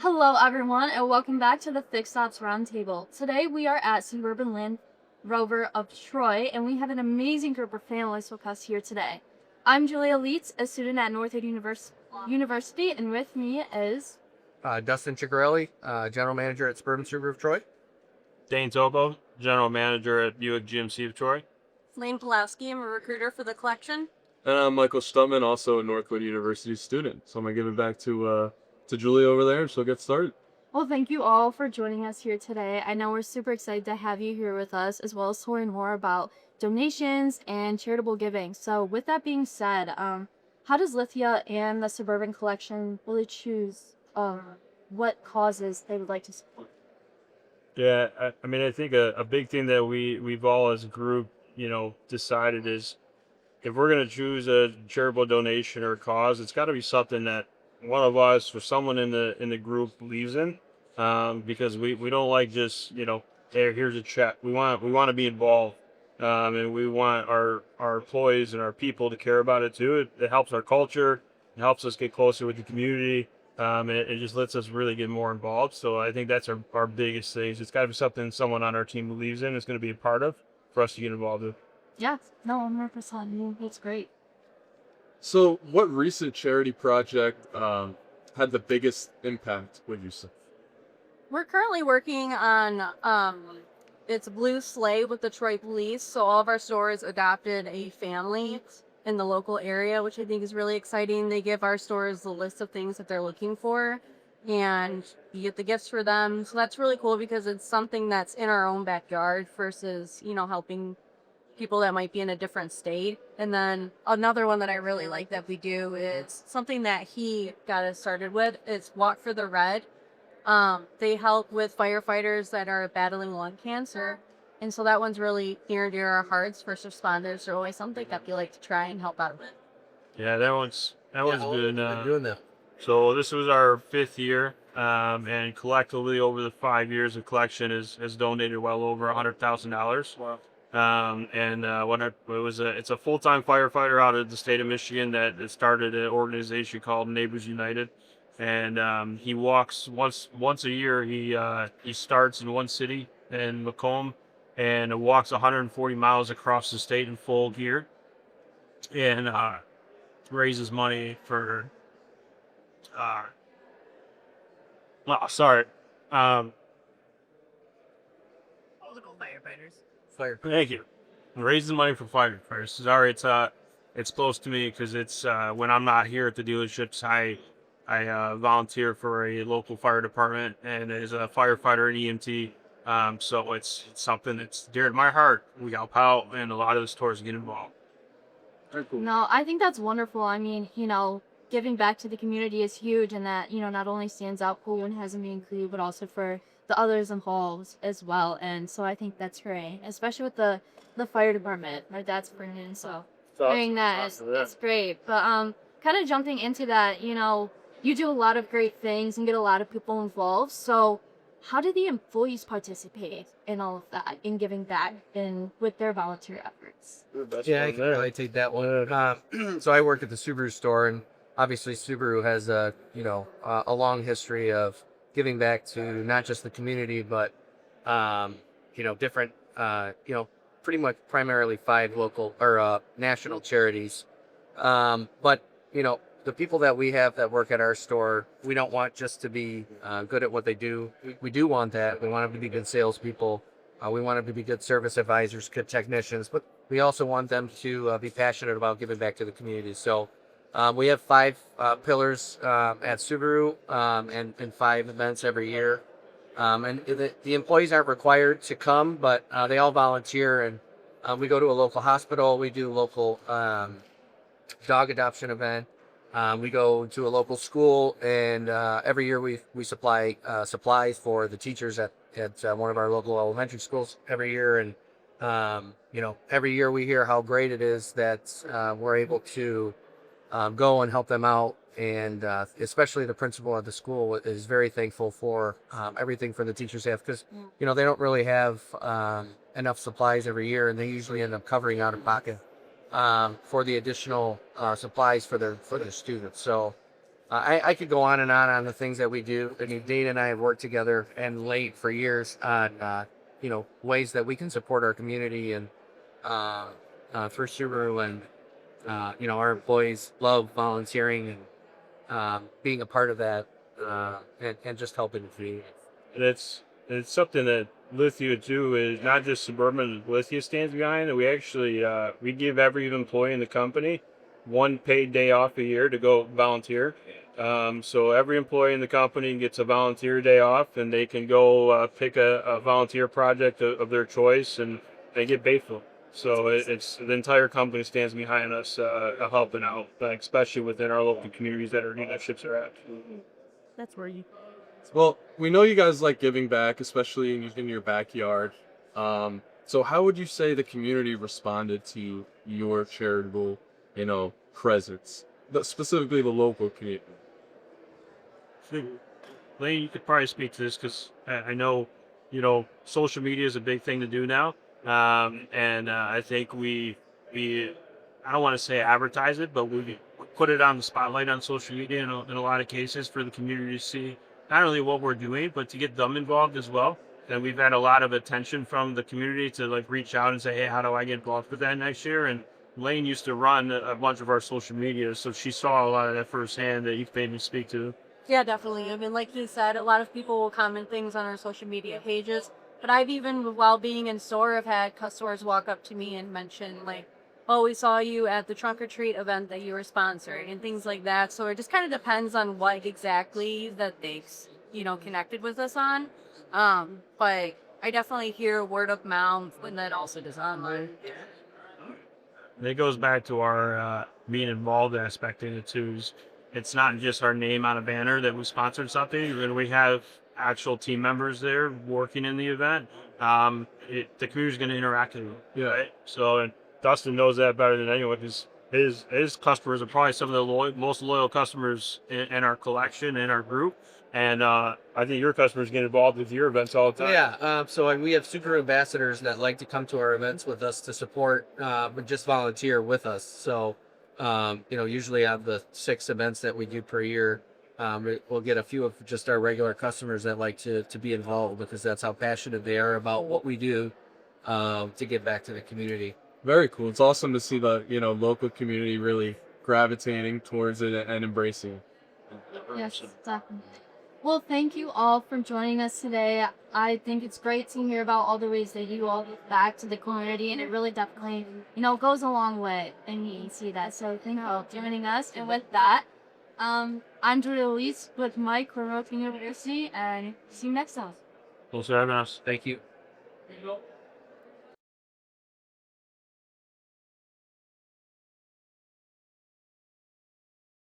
Hello, everyone, and welcome back to the Fixed Ops Roundtable. Today we are at Suburban Land Rover of Troy, and we have an amazing group of panelists with us here today. I'm Julia Lietz, a student at Northwood University, and with me is Dustin Ciccarelli, General Manager at Suburban of Troy. Dane Tocco, General Manager at Buick GMC of Troy. Pawlowski. I'm a recruiter for the collection. And I'm Michael Shtutman, also a Northwood University student. So I'm gonna give it back to Julie over there, so get started. Well, thank you all for joining us here today. I know we're super excited to have you here with us, as well as to learn more about donations and charitable giving. So, with that being said, how does Lithia and the Suburban Collection really choose what causes they would like to support? Yeah, I think a big thing that we've all as a group, decided is if we're going to choose a charitable donation or cause, it's got to be something that one of us or someone in the group believes in, because we don't like just hey, here's a check. We want to be involved, and we want our employees and our people to care about it too. It helps our culture. It helps us get closer with the community. It just lets us really get more involved. So I think that's our biggest thing. It's got to be something someone on our team believes in. Is going to be a part of for us to get involved with. Yeah, no, 100%. That's great. So what recent charity project had the biggest impact, would you say? We're currently working on it's Blue Sleigh with the Troy Police. So all of our stores adopted a family in the local area, which I think is really exciting. They give our stores the list of things that they're looking for, and you get the gifts for them. So that's really cool because it's something that's in our own backyard versus helping people that might be in a different state. And then another one that I really like that we do is something that he got us started with. It's Walk for the Red. They help with firefighters that are battling lung cancer. And so that one's really near and dear to our hearts. First responders are always something that we like to try and help out with. Yeah, that one's good. Been doing that. So this was our 5th year, and collectively over the 5 years, the collection has donated well over $100,000. Wow. It's a full-time firefighter out of the state of Michigan that started an organization called Neighbors United, and he walks once a year. He starts in one city in Macomb and walks 140 miles across the state in full gear, and raises money for. Fire. Thank you. Raising money for firefighters. Sorry, it's close to me because it's when I'm not here at the dealerships, I volunteer for a local fire department and as a firefighter and EMT. So it's something that's dear to my heart. We help out, and a lot of the stores get involved. Very cool. No, I think that's wonderful. I mean, giving back to the community is huge, and that, not only stands out cool and has a mean included, but also for the others involved as well. And so I think that's great, especially with the fire department. My dad's brilliant, so hearing that is great. But kind of jumping into that, you do a lot of great things and get a lot of people involved. So how do the employees participate in all of that, in giving back and with their volunteer efforts? Yeah, I can probably take that one. So I work at the Subaru store, and obviously Subaru has a long history of giving back to not just the community, but different pretty much primarily 5 local or national charities. But the people that we have that work at our store, we don't want just to be good at what they do. We do want that. We want them to be good salespeople. We want them to be good service advisors, good technicians, but we also want them to be passionate about giving back to the community. So we have 5 pillars at Subaru, and 5 events every year. And the employees aren't required to come, but they all volunteer. And we go to a local hospital. We do a local dog adoption event. We go to a local school, and every year we supply supplies for the teachers at one of our local elementary schools every year. And every year we hear how great it is that we're able to go and help them out, and especially the principal of the school is very thankful for everything for the teachers have, because they don't really have enough supplies every year, and they usually end up covering out of pocket for the additional supplies for their students. So I could go on and on the things that we do. I mean, Dane and I have worked together and late for years on, ways that we can support our community and for Subaru and, our employees love volunteering and being a part of that and just helping the community. And it's something that Lithia too is not just Suburban. Lithia stands behind. We actually we give every employee in the company one paid day off a year to go volunteer. So every employee in the company gets a volunteer day off, and they can go pick a volunteer project of their choice, and they get paid for it. So it's the entire company stands behind us helping out, especially within our local communities that our dealerships are at. That's where you. Well, we know you guys like giving back, especially in your backyard. So how would you say the community responded to your charitable, presence, but specifically the local community? Lane, you could probably speak to this because I know, social media is a big thing to do now. And I think we, I don't want to say advertise it, but we put it on the spotlight on social media in a lot of cases for the community to see not only what we're doing, but to get them involved as well. And we've had a lot of attention from the community to reach out and say, hey, how do I get involved with that next year? And Lane used to run a bunch of our social media, so she saw a lot of that firsthand that you could maybe speak to. Yeah, definitely. I mean, like you said, a lot of people will comment things on our social media pages. But I've even, while being in store, have had customers walk up to me and mention, oh, we saw you at the trunk or treat event that you were sponsoring and things like that. So it just kind of depends on what exactly that they, connected with us on. But I definitely hear word of mouth, and that also does online. And it goes back to our being involved aspect in it too. It's not just our name on a banner that we sponsored something, and we have actual team members there working in the event. The community's going to interact with them. Yeah. Right? So, and Dustin knows that better than anyone because his customers are probably some of the most loyal customers in our collection, in our group. And I think your customers get involved with your events all the time. Yeah, so we have super ambassadors that like to come to our events with us to support, but just volunteer with us. So, usually out of the 6 events that we do per year, we'll get a few of just our regular customers that like to be involved because that's how passionate they are about what we do to give back to the community. Very cool. It's awesome to see the local community really gravitating towards it and embracing it. Yes, definitely. Well, thank you all for joining us today. I think it's great to hear about all the ways that you all give back to the community, and it really definitely, goes a long way, and you see that. So thank you all for joining us. And with that, I'm Julia Lietz with Mike from Roanoke University, and see you next time. Thanks for having us. Thank you.